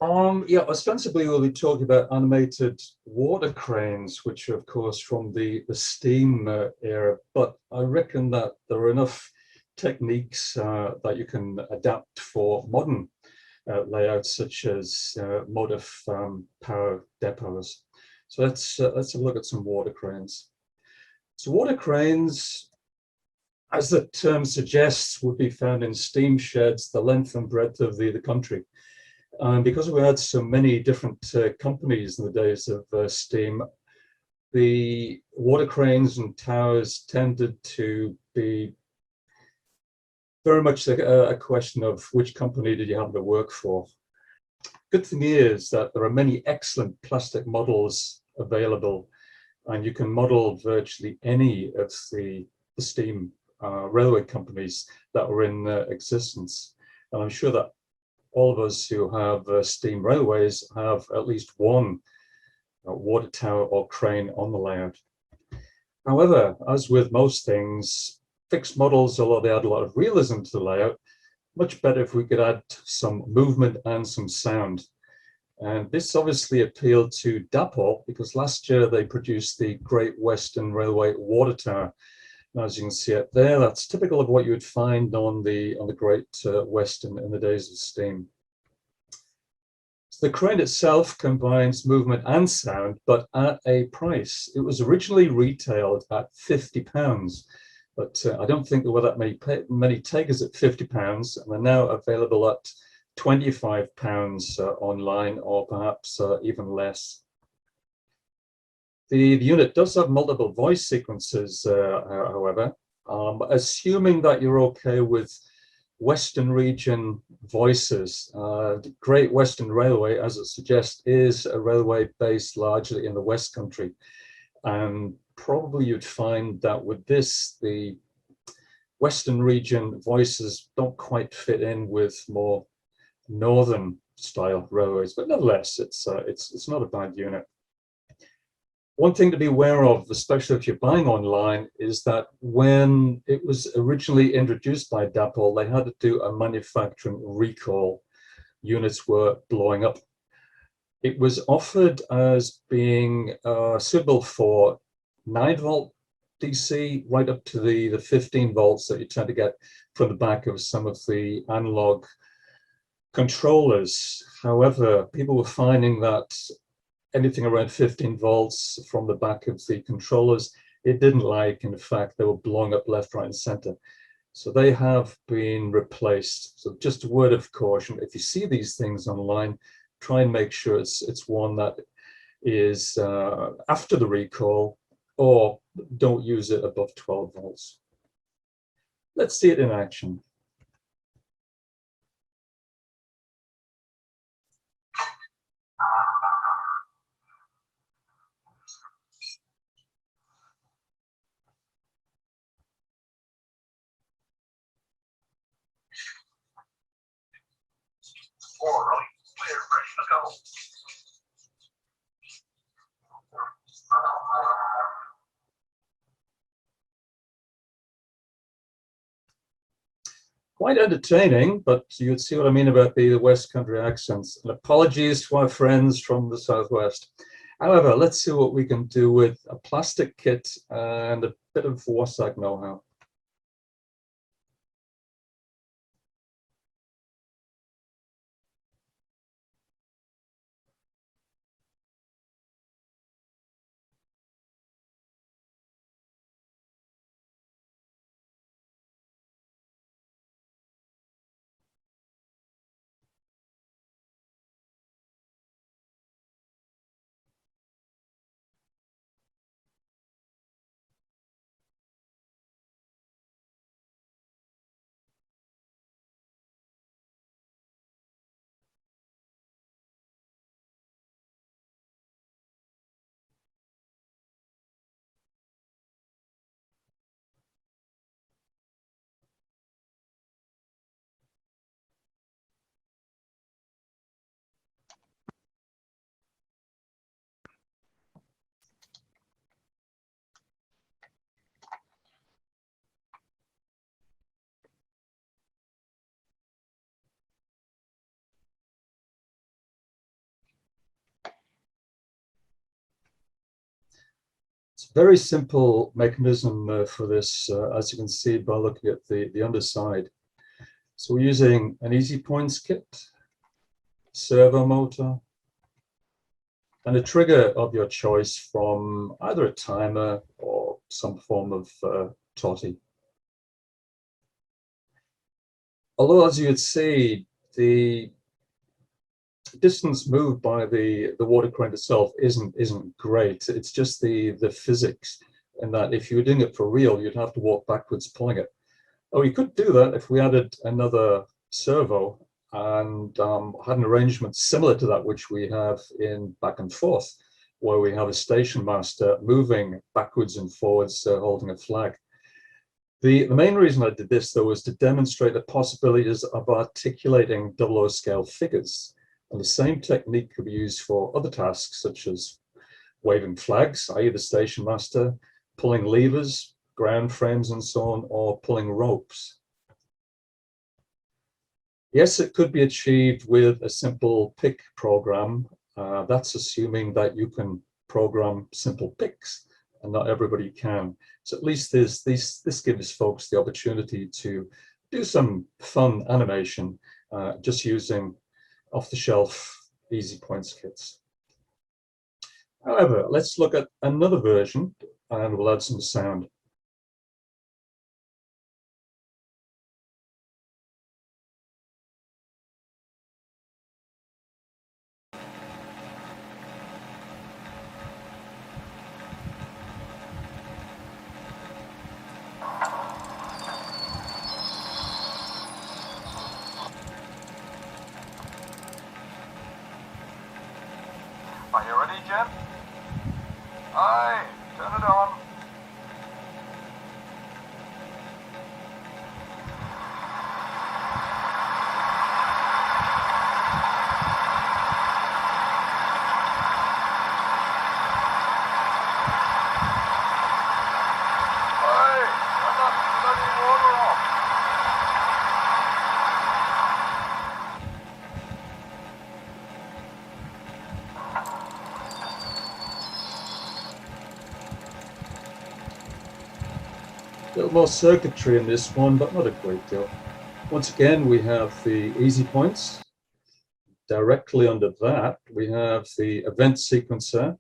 Yeah, ostensibly we'll be talking about animated water cranes, which are of course from the steam era, but I reckon that there are enough techniques that you can adapt for modern layouts, such as motive power depots. So let's have a look at some water cranes. So water cranes, as the term suggests, would be found in steam sheds the length and breadth of the country. Because we had so many different companies in the days of steam, the water cranes and towers tended to be very much a question of which company did you happen to work for. Good thing is that there are many excellent plastic models available, and you can model virtually any of the steam railway companies that were in existence. And I'm sure that all of us who have steam railways have at least one water tower or crane on the layout. However, as with most things, fixed models, although they add a lot of realism to the layout, much better if we could add some movement and some sound. And this obviously appealed to Dapol because last year they produced the Great Western Railway Water Tower. And as you can see it there, that's typical of what you would find on the Great Western in the days of steam. So the crane itself combines movement and sound, but at a price. It was originally retailed at £50, but I don't think there were that many takers at £50, and they're now available at £25 online, or perhaps even less. The unit does have multiple voice sequences, however, assuming that you're okay with Western region voices. The Great Western Railway, as it suggests, is a railway based largely in the West Country. And probably you'd find that with this, the Western region voices don't quite fit in with more northern style railways, but nonetheless, it's not a bad unit. One thing to be aware of, especially if you're buying online, is that when it was originally introduced by Dapol, they had to do a manufacturing recall. Units were blowing up. It was offered as being suitable for 9-volt DC, right up to the 15 volts that you tend to get from the back of some of the analog controllers. However, people were finding that anything around 15 volts from the back of the controllers, it didn't like. In fact, they were blowing up left, right, and center. So they have been replaced. So just a word of caution, if you see these things online, try and make sure it's one that is after the recall, or don't use it above 12 volts. Let's see it in action. All right, we're ready to go. Quite entertaining, but you'd see what I mean about the West Country accents. And apologies to our friends from the Southwest. However, let's see what we can do with a plastic kit and a bit of Warsack know-how. Very simple mechanism for this, as you can see by looking at the underside. So we're using an easy points kit, servo motor, and a trigger of your choice from either a timer or some form of totty. Although, as you would see, the distance moved by the water crane itself isn't great. It's just the physics, and that if you were doing it for real, you'd have to walk backwards pulling it. Oh, you could do that if we added another servo and had an arrangement similar to that which we have in Back and Forth, where we have a station master moving backwards and forwards, holding a flag. The main reason I did this, though, was to demonstrate the possibilities of articulating 00 scale figures. And the same technique could be used for other tasks, such as waving flags, i.e. the station master, pulling levers, ground frames and so on, or pulling ropes. Yes, it could be achieved with a simple pick program. That's assuming that you can program simple picks, and not everybody can. So at least this gives folks the opportunity to do some fun animation just using off-the-shelf easy points kits. However, let's look at another version and we'll add some sound. Are you ready, Jim? Aye, turn it on. Aye, turn that bloody water off. A little more circuitry in this one, but not a great deal. Once again, we have the easy points. Directly under that, we have the event sequencer.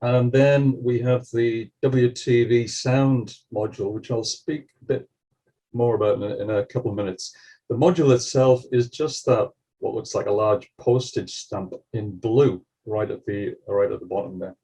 And then we have the WTV sound module, which I'll speak a bit more about in a couple of minutes. The module itself is just that, what looks like a large postage stamp in blue, right at the bottom there.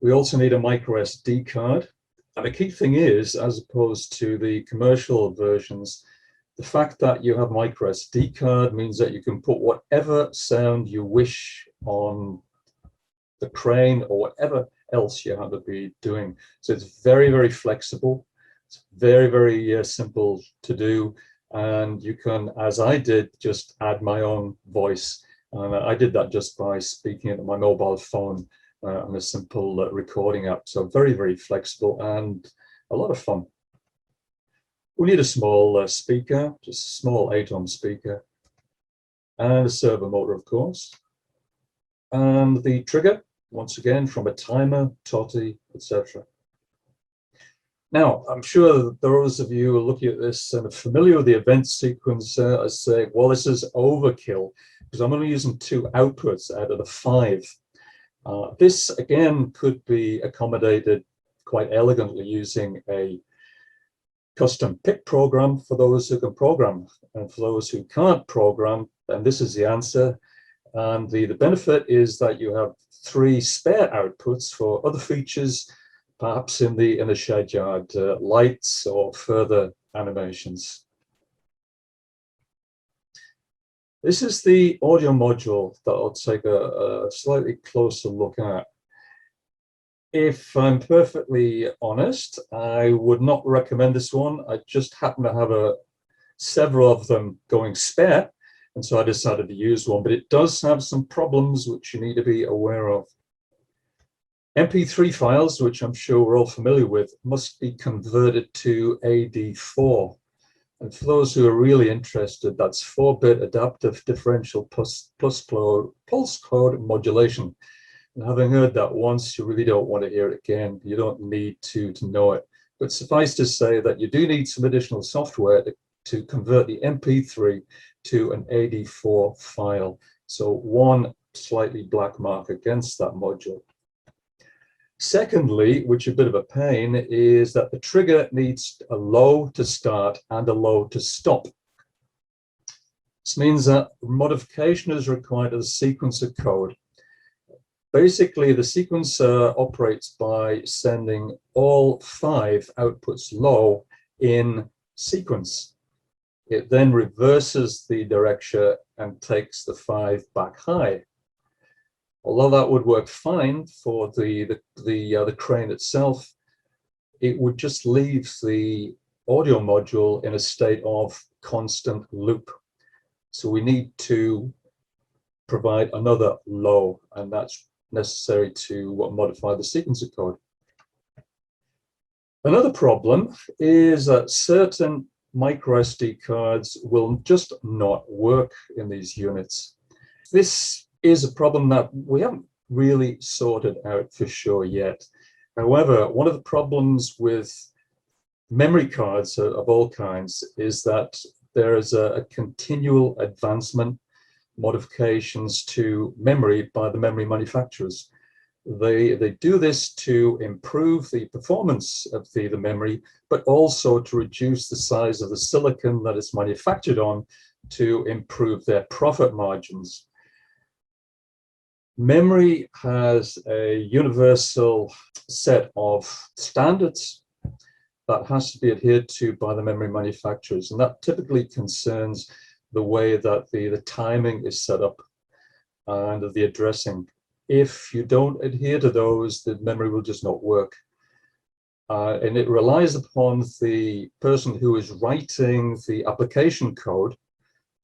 We also need a micro SD card. And the key thing is, as opposed to the commercial versions, the fact that you have micro SD card means that you can put whatever sound you wish on the crane or whatever else you have to be doing. So it's very, very flexible. It's very, very simple to do. And you can, as I did, just add my own voice. And I did that just by speaking into my mobile phone on a simple recording app. So very, very flexible and a lot of fun. We need a small speaker, just a small 8-ohm speaker, and a servo motor, of course. And the trigger, once again, from a timer, totty, etc. Now, I'm sure those of you who are looking at this and are familiar with the event sequence are saying, well, this is overkill, because I'm only using 2 outputs out of the 5. This, again, could be accommodated quite elegantly using a custom pick program for those who can program. And for those who can't program, then this is the answer. And the benefit is that you have 3 spare outputs for other features, perhaps in the shed yard, lights or further animations. This is the audio module that I'll take a slightly closer look at. If I'm perfectly honest, I would not recommend this one. I just happen to have several of them going spare, and so I decided to use one, but it does have some problems which you need to be aware of. MP3 files, which I'm sure we're all familiar with, must be converted to AD4. And for those who are really interested, that's 4-bit adaptive differential pulse code modulation. And having heard that once, you really don't want to hear it again. You don't need to know it. But suffice to say that you do need some additional software to convert the MP3 to an AD4 file. So one slightly black mark against that module. Secondly, which is a bit of a pain, is that the trigger needs a low to start and a low to stop. This means that modification is required of the sequencer code. Basically, the sequencer operates by sending all 5 outputs low in sequence. It then reverses the direction and takes the 5 back high. Although that would work fine for the crane itself, it would just leave the audio module in a state of constant loop. So we need to provide another low, and that's necessary to modify the sequencer code. Another problem is that certain micro SD cards will just not work in these units. This is a problem that we haven't really sorted out for sure yet. However, one of the problems with memory cards of all kinds is that there is a continual advancement, modifications to memory by the memory manufacturers. They do this to improve the performance of the memory, but also to reduce the size of the silicon that it's manufactured on to improve their profit margins. Memory has a universal set of standards that has to be adhered to by the memory manufacturers, and that typically concerns the way that the timing is set up and the addressing. If you don't adhere to those, the memory will just not work. And it relies upon the person who is writing the application code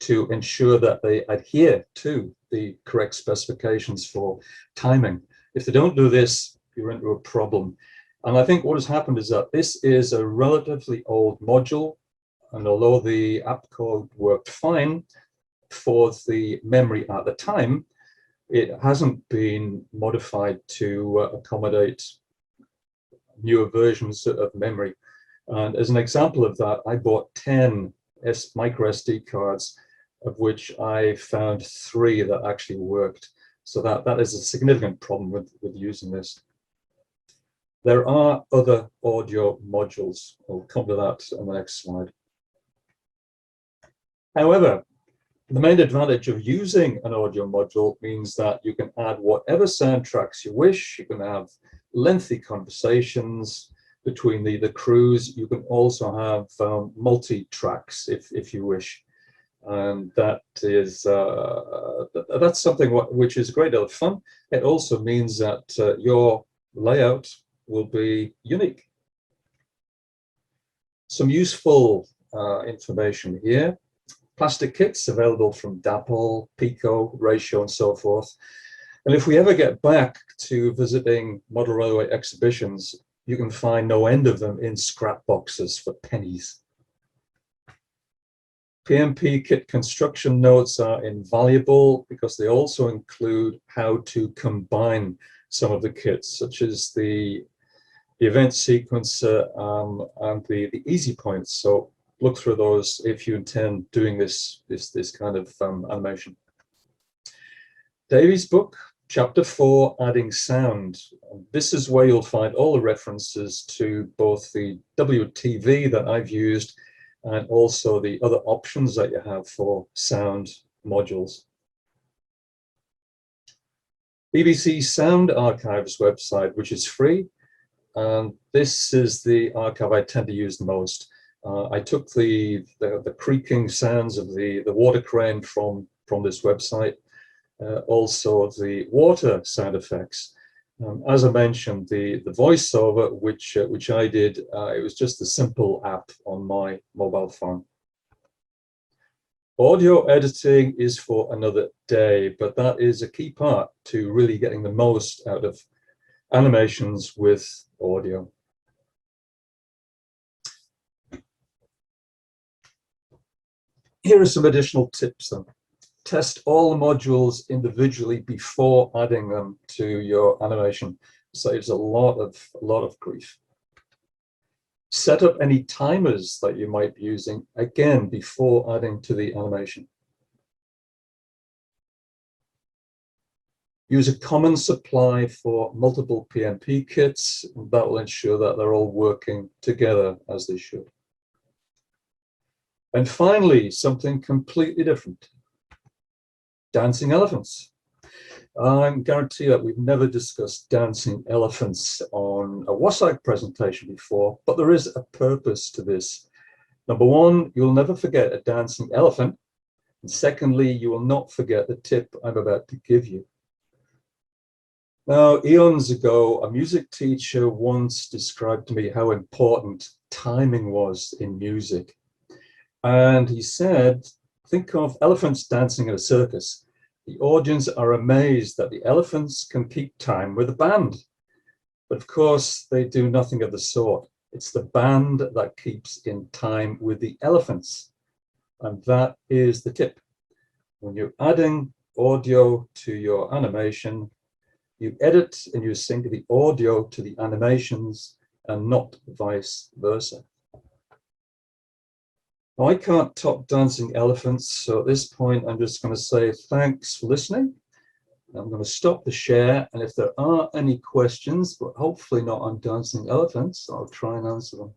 to ensure that they adhere to the correct specifications for timing. If they don't do this, you're into a problem. And I think what has happened is that this is a relatively old module, and although the app code worked fine for the memory at the time, it hasn't been modified to accommodate newer versions of memory. And as an example of that, I bought 10 micro SD cards, of which I found 3 that actually worked. So that is a significant problem with using this. There are other audio modules. I'll come to that on the next slide. However, the main advantage of using an audio module means that you can add whatever soundtracks you wish. You can have lengthy conversations between the crews. You can also have multi-tracks if you wish. And that is that's something which is a great deal of fun. It also means that your layout will be unique. Some useful information here. Plastic kits available from Dapple, Pico, Ratio, and so forth. And if we ever get back to visiting model railway exhibitions, you can find no end of them in scrap boxes for pennies. PMP kit construction notes are invaluable because they also include how to combine some of the kits, such as the event sequencer and the easy points. So look through those if you intend doing this kind of animation. Davies' book, Chapter 4, Adding Sound. This is where you'll find all the references to both the WTV that I've used and also the other options that you have for sound modules. BBC Sound Archive's website, which is free, and this is the archive I tend to use the most. I took the creaking sounds of the water crane from this website, also the water sound effects. As I mentioned, the voiceover, which I did, it was just a simple app on my mobile phone. Audio editing is for another day, but that is a key part to really getting the most out of animations with audio. Here are some additional tips then. Test all the modules individually before adding them to your animation. Saves a lot of grief. Set up any timers that you might be using, again, before adding to the animation. Use a common supply for multiple PNP kits, and that will ensure that they're all working together as they should. And finally, something completely different. Dancing elephants. I guarantee that we've never discussed dancing elephants on a WASAC presentation before, but there is a purpose to this. Number one, you'll never forget a dancing elephant. And secondly, you will not forget the tip I'm about to give you. Now, eons ago, a music teacher once described to me how important timing was in music. And he said, think of elephants dancing at a circus. The audience are amazed that the elephants can keep time with the band. But of course, they do nothing of the sort. It's the band that keeps in time with the elephants. And that is the tip. When you're adding audio to your animation, you edit and you sync the audio to the animations and not vice versa. Now, I can't top dancing elephants, so at this point, I'm just going to say thanks for listening. I'm going to stop the share, and if there are any questions, but hopefully not on dancing elephants, I'll try and answer them.